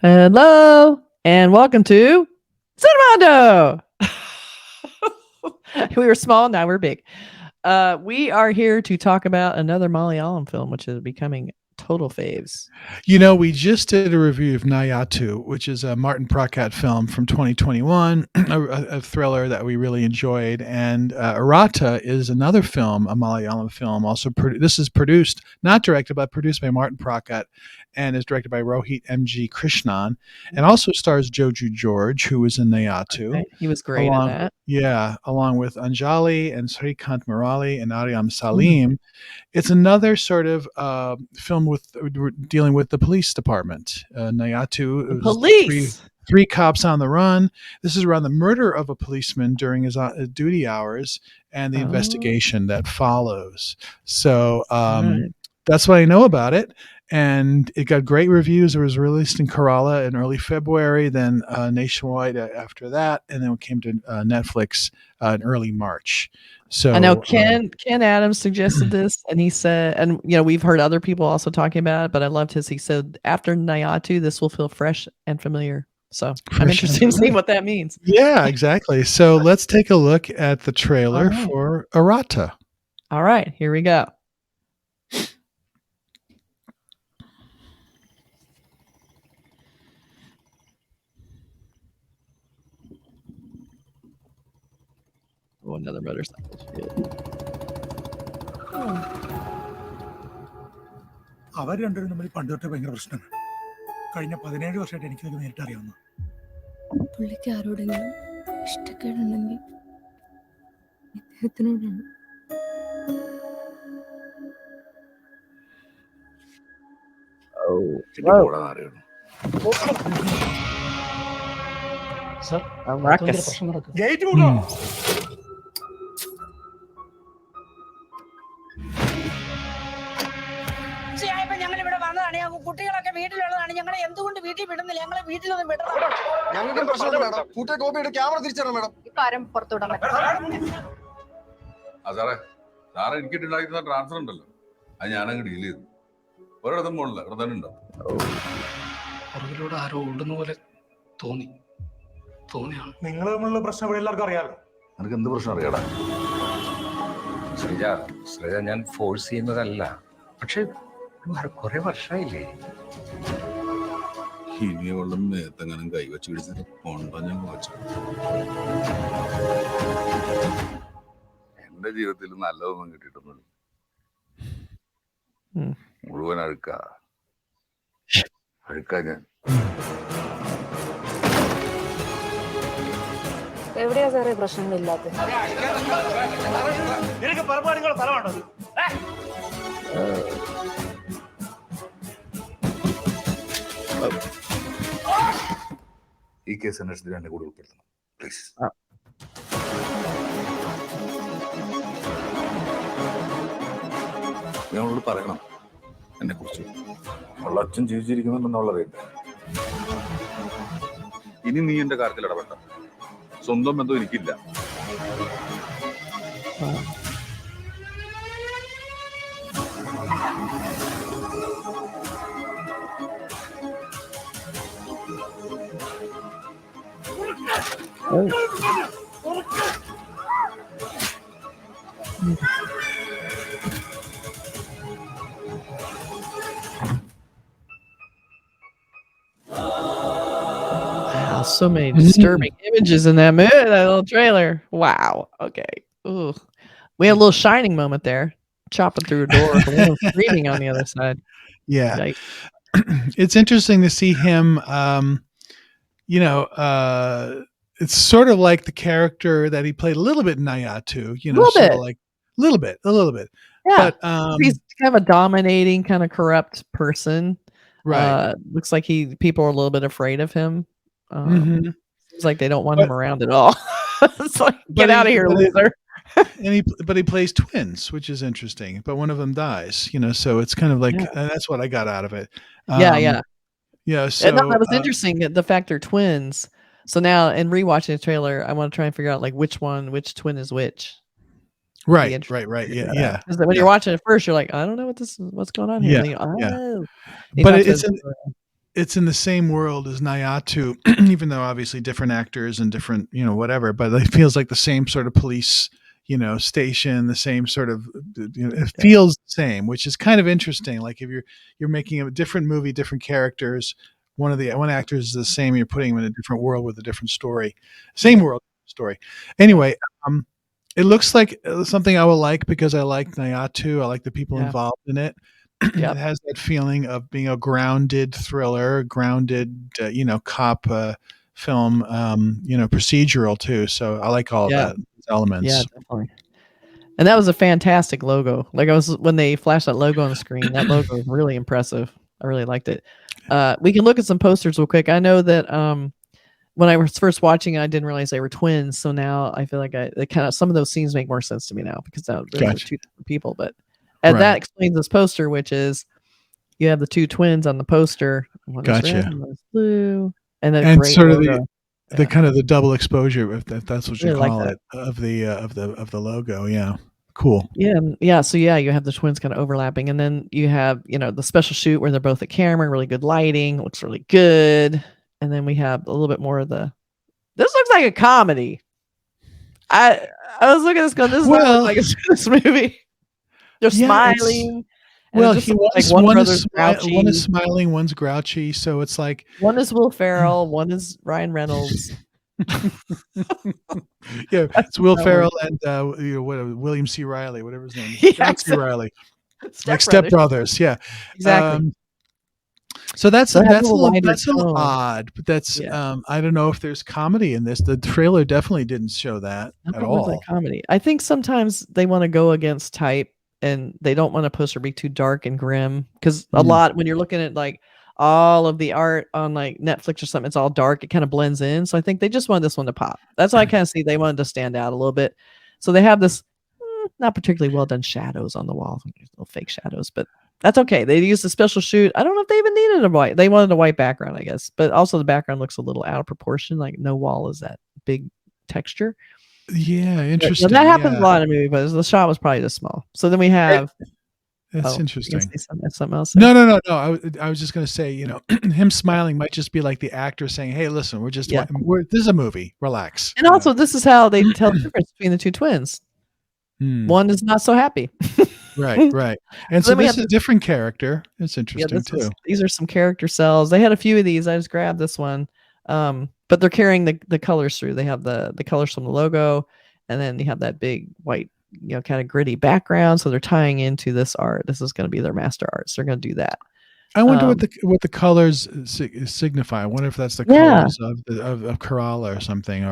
Hello and welcome to Cinemondo. We were small, now we're big. We are here to talk about another Malayalam film, which is becoming total faves. You know, we just did a review of Nayatu, which is a Martin Prakkat film from 2021, a thriller that we really enjoyed. And Iratta is another film, a Malayalam film. Also, this is produced, not directed, but produced by Martin Prakkat, and is directed by Rohit MG Krishnan, and also stars Joju George, who was in Nayatu. Okay. He was great in that. Yeah, along with Anjali and Srikant Murali and Arya Salim. It's another sort of film dealing with the police department. Nayatu, Police. Three cops on the run. This is around the murder of a policeman during his duty hours and the investigation that follows. So that's what I know about it. And it got great reviews. It was released in Kerala in early February, then nationwide after that, and then it came to Netflix in early March. So I know Ken Adams suggested this, and he said, and we've heard other people also talking about it, but I loved his. He said after Nayatu, this will feel fresh and familiar. So I'm interested in seeing what that means. Yeah, exactly. So let's take a look at the trailer for Iratta. All right, here we go. Oh, another motorcycle. അവർ രണ്ടുപേരും തമ്മിൽ പണ്ട് തൊട്ടേ ഭയങ്കര പ്രശ്നമാണ്. കഴിഞ്ഞ 17 വർഷമായിട്ട് എനിക്കിത് നേരിട്ട് അറിയാവുന്നു. പുള്ളിക്ക് ആരോടെങ്കിലും ഇഷ്ടക്കേടുണ്ടെങ്കിൽ ഇദ്ദേഹത്തിനോടാണ്. ഗേറ്റ് മൂടോ. കുട്ടികളൊക്കെ വീട്ടിലുള്ളതാണ്. ഞങ്ങളെ എന്തുകൊണ്ട് വീട്ടിൽ വിടുന്നില്ല? ഞങ്ങളെ വീട്ടിലൊന്നും വിടണം. ഞങ്ങൾക്കും പ്രശ്നമില്ല മാഡം. കൂട്ടിയ കോപ്പിയുടെ ക്യാമറ തിരിച്ചറിയണം മാഡം. ഇക്കാര്യം പുറത്തുവിടാൻ പറ്റില്ല. സാറേ എനിക്കിട്ടുണ്ടായിരുന്ന ട്രാൻസ്ഫർ ഉണ്ടല്ലോ, അത് ഞാനങ്ങ് ഡീൽ ചെയ്തു. ഒരിടത്തും പോണില്ല, ഇവിടെ തന്നെ ഉണ്ടാവും. പുറകിലൂടെ ആരോ ഓടുന്ന പോലെ തോന്നിയാണ്. നിങ്ങൾ തമ്മിലുള്ള പ്രശ്നം ഇവിടെ എല്ലാവർക്കും അറിയാലോ. നിനക്ക് എന്ത് പ്രശ്നം അറിയാടാ? ശ്രീജ ഞാൻ ഫോഴ്സ് ചെയ്യുന്നതല്ല, പക്ഷെ കുറെ വർഷമായില്ലേ. ഇനിയുള്ള മേത്തെങ്ങാനും കൈവച്ച് പിടിച്ചിട്ട് കൊണ്ടോ ഞാൻ വെച്ചു. എന്റെ ജീവിതത്തിൽ നല്ലതൊന്നും കിട്ടിയിട്ടൊന്നുമില്ല. മുഴുവൻ അഴുക്കാ ഞാൻ. എവിടെയാ സാറേ പ്രശ്നങ്ങളില്ലാത്ത? ഈ കേസ് അന്വേഷണത്തിൽ എന്നെ കൂടി ഉൾപ്പെടുത്തണം പ്ലീസ്. ഞങ്ങളോട് പറയണം എന്നെ കുറിച്ച്. ഉള്ള അച്ഛൻ ജീവിച്ചിരിക്കുന്നുണ്ടെന്നുള്ള അറിയട്ടെ. ഇനി നീ എന്റെ കാര്യത്തിൽ ഇടപെട്ട സ്വന്തം ബന്ധം എനിക്കില്ല. Wow, so many disturbing images in that little trailer. Wow. Okay. Ooh. We had a little Shining moment there, chopping through a door, screaming on the other side. Yeah. Yikes. It's interesting to see him. It's sort of like the character that he played a little bit in Nayatu, sort of like a little bit. Yeah. But, he's kind of a dominating, kind of corrupt person. Right. Looks like people are a little bit afraid of him. Seems like they don't want him around at all. It's like, get out of here, loser. But he plays twins, which is interesting. But one of them dies, so it's kind of like that's what I got out of it. Yeah. So that was interesting. The fact they're twins. So now, in rewatching the trailer, I want to try and figure out like which twin is which. Right. Yeah. Because when you're watching it first, you're like, I don't know what's going on here. Yeah. But it's in the same world as Nayatu, even though obviously different actors and different, whatever, but it feels like the same sort of police, station, the same sort of, it feels the same, which is kind of interesting. Like if you're making a different movie, different characters, one actor is the same, you're putting him in a different world with a different story, same world story. Anyway, it looks like something I will like because I like Nayatu. I like the people involved in it. It has that feeling of being a grounded thriller, grounded, cop film, procedural too. So I like all of that elements. Yeah, definitely. And that was a fantastic logo. Like when they flashed that logo on the screen, that logo was really impressive. I really liked it. We can look at some posters real quick. I know that when I was first watching it, I didn't realize they were twins. So now I feel like some of those scenes make more sense to me now because those are two different people. But that explains this poster, which is you have the two twins on the poster. One is red, and one is blue, and then great sort logo. of the kind of the double exposure, if that's what you really call it, of the logo. Yeah, cool. Yeah. So you have the twins kind of overlapping, and then you have the special shoot where they're both at camera, really good lighting, looks really good, and then we have a little bit more of the. This looks like a comedy. I was looking at this going, this looks like a this movie. They're smiling. Well, one is smiling, one's grouchy, so it's like one is Will Ferrell, one is Ryan Reynolds. Yeah, it's Will Ferrell and William C. Riley, whatever his name is. John C. Riley. Like Step Brothers, yeah. Exactly. So that's a little odd, but that's I don't know if there's comedy in this. The trailer definitely didn't show that at all. Like comedy. I think sometimes they want to go against type and they don't want a poster be too dark and grim because a lot when you're looking at like all of the art on like Netflix or something, it's all dark. It kind of blends in. So I think they just wanted this one to pop. That's why I kind of see they wanted to stand out a little bit. So they have this not particularly well done shadows on the wall, little fake shadows, but that's okay. They used a special shoot. I don't know if they even needed a white. They wanted a white background, I guess, but also the background looks a little out of proportion. Like no wall is that big texture. Yeah, interesting. That happens a lot in movies, but the shot was probably just small. So then we have. That's interesting. Something else. No. I was just going to say, him smiling might just be like the actor saying, "Hey, listen, this is a movie. Relax." And also, this is how they tell the difference between the two twins. One is not so happy. Right. And so this is a different character. It's interesting too. These are some character cells. They had a few of these. I just grabbed this one. But they're carrying the colors through. They have the colors from the logo, and then you have that big white, kind of gritty background. So they're tying into this art. This is going to be their master art. So they're going to do that. I wonder what the colors signify. I wonder if that's the colors of Kerala or something.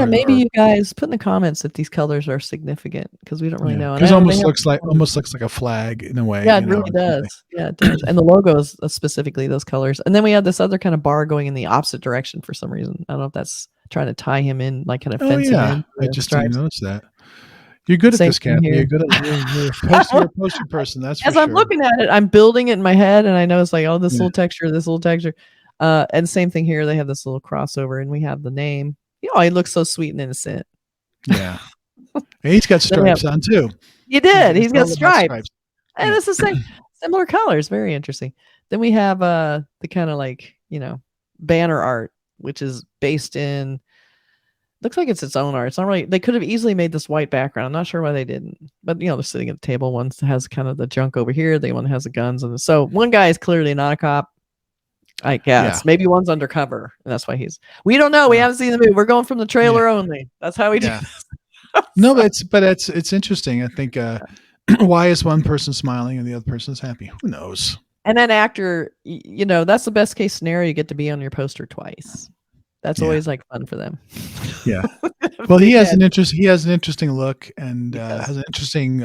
Maybe you guys put in the comments if these colors are significant because we don't really know. Because almost looks like a flag in a way. Yeah, it really does. Yeah, it does. And the logo is specifically those colors. And then we have this other kind of bar going in the opposite direction for some reason. I don't know if that's trying to tie him in, like kind of fence him in. I just didn't notice that. You're good at this, Kathy. You're good at you're a poster person. That's for sure. As I'm looking at it, I'm building it in my head, and I know it's like, oh, this little texture. And same thing here. They have this little crossover, and we have the name. He looks so sweet and innocent. Yeah. He's got stripes on too. He did. He's got stripes. And it's the same, similar colors. Very interesting. Then we have the kind of like, banner art, which is based in. Looks like it's its own art. It's not really. They could have easily made this white background. I'm not sure why they didn't. But they're sitting at the table. One has kind of the junk over here. The one has the guns. And so one guy is clearly not a cop. I guess maybe one's undercover, and that's why he's. We don't know. We haven't seen the movie. We're going from the trailer only. That's how we do. No, but it's interesting. I think why is one person smiling and the other person is happy? Who knows? And that actor, that's the best case scenario. You get to be on your poster tvis. That's always like fun for them. Yeah. Well, he has an interesting look and has an interesting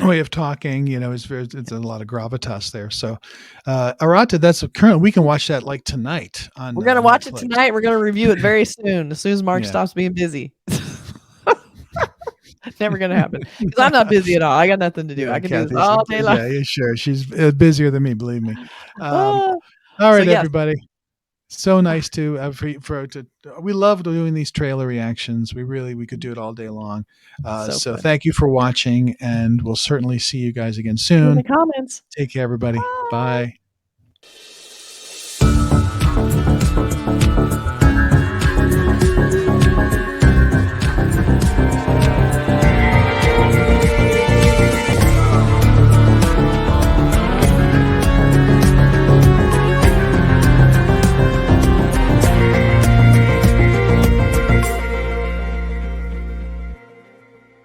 way of talking. It's a lot of gravitas there. So, Iratta, that's current. We can watch that like tonight. We're gonna watch it tonight. We're gonna review it very soon. As soon as Mark stops being busy. Never gonna happen because I'm not busy at all. I got nothing to do. I can do this all day long. Yeah, sure. She's busier than me. Believe me. All right, everybody. So nice to we love doing these trailer reactions. We could do it all day long. So thank you for watching, and we'll certainly see you guys again soon. In the comments. Take care, everybody. Bye.